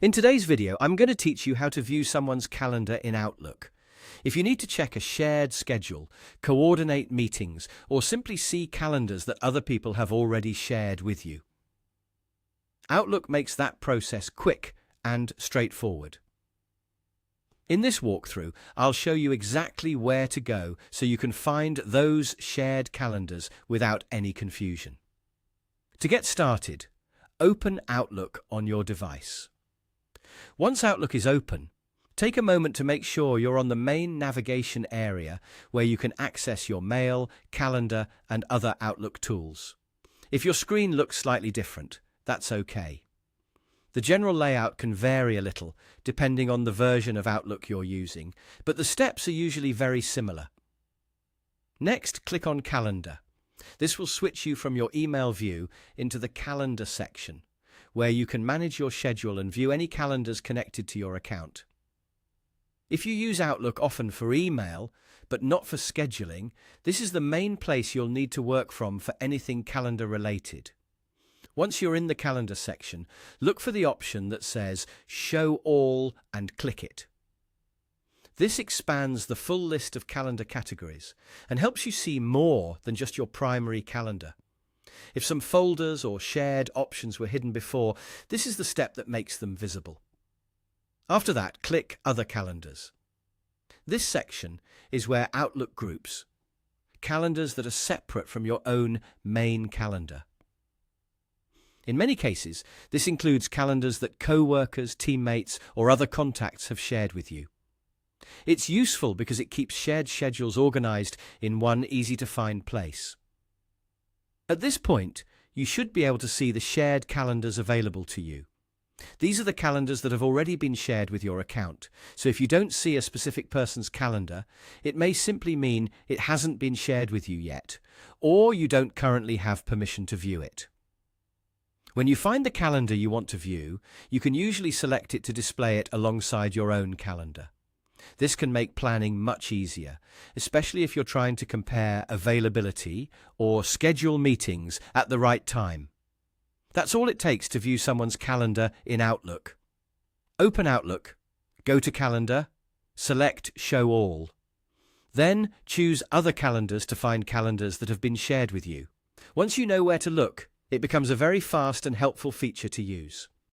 In today's video, I'm going to teach you how to view someone's calendar in Outlook. If you need to check a shared schedule, coordinate meetings, or simply see calendars that other people have already shared with you, Outlook makes that process quick and straightforward. In this walkthrough, I'll show you exactly where to go so you can find those shared calendars without any confusion. To get started, open Outlook on your device. Once Outlook is open, take a moment to make sure you're on the main navigation area where you can access your mail, calendar, and other Outlook tools. If your screen looks slightly different, that's okay. The general layout can vary a little depending on the version of Outlook you're using, but the steps are usually very similar. Next, click on Calendar. This will switch you from your email view into the Calendar section, where you can manage your schedule and view any calendars connected to your account. If you use Outlook often for email, but not for scheduling, this is the main place you'll need to work from for anything calendar related. Once you're in the Calendar section, look for the option that says Show All and click it. This expands the full list of calendar categories and helps you see more than just your primary calendar. If some folders or shared options were hidden before, this is the step that makes them visible. After that, click Other Calendars. This section is where Outlook groups calendars that are separate from your own main calendar. In many cases, this includes calendars that co-workers, teammates, or other contacts have shared with you. It's useful because it keeps shared schedules organized in one easy-to-find place. At this point, you should be able to see the shared calendars available to you. These are the calendars that have already been shared with your account, so if you don't see a specific person's calendar, it may simply mean it hasn't been shared with you yet, or you don't currently have permission to view it. When you find the calendar you want to view, you can usually select it to display it alongside your own calendar. This can make planning much easier, especially if you're trying to compare availability or schedule meetings at the right time. That's all it takes to view someone's calendar in Outlook. Open Outlook, go to Calendar, select Show All. Then choose Other Calendars to find calendars that have been shared with you. Once you know where to look, it becomes a very fast and helpful feature to use.